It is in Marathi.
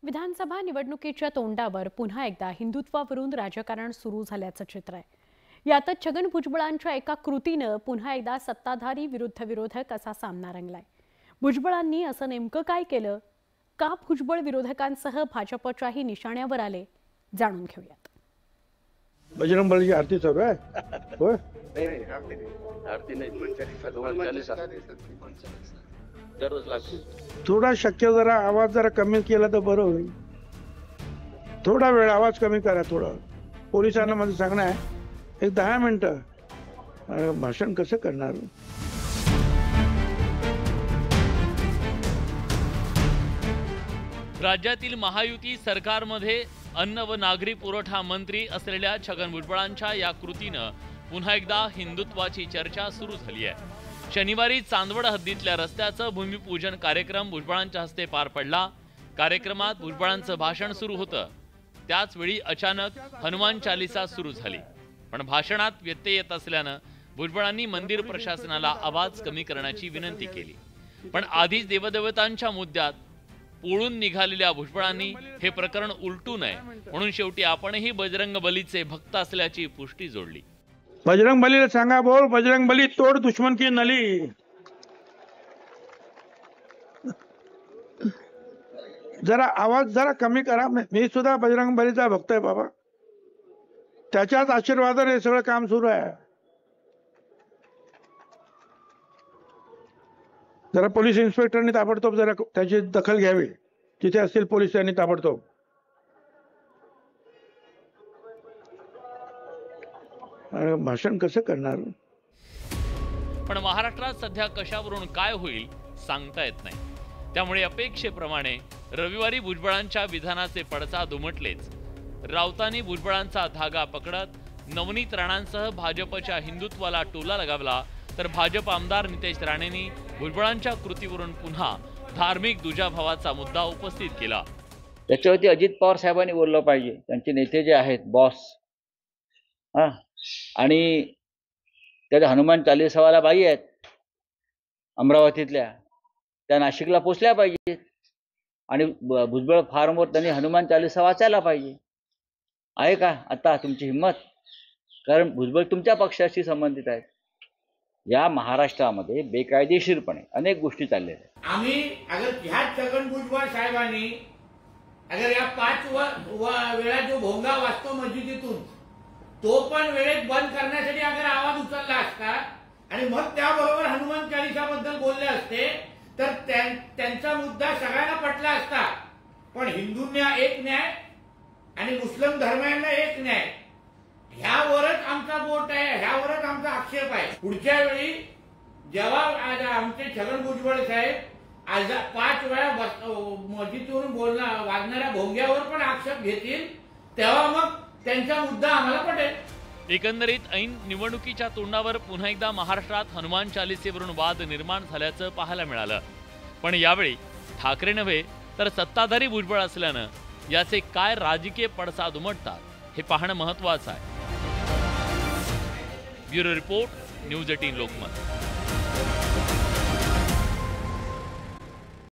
विधानसभा निवडणुकीच्या तोंडावर पुन्हा एकदा हिंदुत्वावरून राजकारण सुरू झाल्याचं चित्र आहे। यातच छगन भुजबळांच्या एका कृतीनं पुन्हा एकदा सत्ताधारी विरुद्ध विरोधक असा सामना रंगलाय। भुजबळांनी असं नेमकं काय केलं, का भुजबळ विरोधकांसह भाजपच्याही निशाण्यावर आले, जाणून घेऊयात। बजरंग बलीची आरती चालू आहे। होय, आरती नाही, दररोज लागते। थोडा शक्य जरा आवाज जरा कमी केला तर बरं होईल। थोडा वेळ आवाज कमी करा। थोडं पोलिसांना माझं सांगणं आहे, एक 10 मिनिटं भाषण कसं करणार। राज्यातील महायुती सरकारमध्ये अन्न व नागरी पुरवठा मंत्री असलेल्या छगन भुजबळांच्या या कृतीनं पुन्हा एकदा हिंदुत्वाची चर्चा सुरू झाली आहे। शनिवारी चांदवड हद्दीतल्या रस्त्याचं भूमिपूजन कार्यक्रम भुजबळांच्या हस्ते पार पडला। कार्यक्रमात भुजबळांचं भाषण सुरू होतं, त्याच वेळी अचानक हनुमान चालीसा सुरू झाली। पण भाषणात व्यत्यय येत असल्यानं भुजबळांनी मंदिर प्रशासनाला आवाज कमी करण्याची विनंती केली। पण आधीच देवदेवतांच्या मुद्द्यात पोळून निघालेल्या भुजबळांनी हे प्रकरण उलटू नये म्हणून शेवटी आपणही बजरंग बलीचे भक्त असल्याची पुष्टी जोडली। बजरंग बलीला सांगा, बोल बजरंग बली, तोड दुश्मन की नली। जरा आवाज जरा कमी करा। मी सुद्धा बजरंग बलीचा भक्त आहे बाबा, त्याच्याच आशीर्वादाने सगळं काम सुरू आहे। जरा पोलीस इन्स्पेक्टरनी ताबडतोब जरा त्याची दखल घ्यावी, जिथे असतील पोलीस त्यांनी ताबडतोब। भाषण कसं करणार। पण महाराष्ट्रात सध्या कशावरून काय होईल सांगता येत नाही। त्यामुळे अपेक्षेप्रमाणे रविवारी भुजबळांच्या विधानाचे पडसाद उमटलेच। राऊतांनी भुजबळांचा धागा पकडत नवनीत राणांसह भाजपच्या हिंदुत्वाला टोला लगावला, तर भाजप आमदार नितेश राणेंनी भुजबळांच्या कृतीवरून पुन्हा धार्मिक दुजाभावाचा मुद्दा उपस्थित केला। त्याच्यावरती अजित पवार साहेबांनी बोललं पाहिजे। त्यांचे नेते जे आहेत बॉस, आणि त्या हनुमान चालीसावाला बाई आहेत अमरावतीतल्या, त्या नाशिकला पोचल्या पाहिजेत आणि भुजबळ फार्मवर त्यांनी हनुमान चालीसा वाचायला पाहिजे। आहे का आता तुमची हिंमत? कारण भुजबळ तुमच्या पक्षाशी संबंधित आहेत। या महाराष्ट्रामध्ये बेकायदेशीरपणे अनेक गोष्टी चालल्या आहेत। आम्ही अगर ह्या छगन भुजबळ साहेबांनी अगर या 5 वेळा जो भोंगा वाजतो मस्जिदीतून तो पण वेळेत बंद करण्यासाठी अगर आवाज उचलला असता आणि मग त्याबरोबर हनुमान चालीसाबद्दल बोलले असते तर त्यांचा मुद्दा सगळ्यांना पटला असता। पण हिंदूंना एक न्याय आणि मुस्लिम धर्मियांना एक न्याय, ह्यावरच आमचा बोट आहे, ह्यावरच आमचा आक्षेप आहे। पुढच्या वेळी जेव्हा आमचे छगन भुजबळ साहेब आज 5 वेळा मस्जिदीवरून वाजणाऱ्या भोंग्यावर पण आक्षेप घेतील, तेव्हा मग त्यांचा मुद्दा आम्हाला पटेल। एकंदरीत ऐन निवडणुकीच्या तोंडावर पुन्हा एकदा महाराष्ट्रात हनुमान चालीसेवरून वाद निर्माण झाल्याचं पाहायला मिळालं। पण यावेळी ठाकरे नव्हे तर सत्ताधारी भुजबळ असल्यानं याचे काय राजकीय पडसाद उमटतात हे पाहणं महत्त्वाचं आहे। Bureau report, news 18 Lokmat.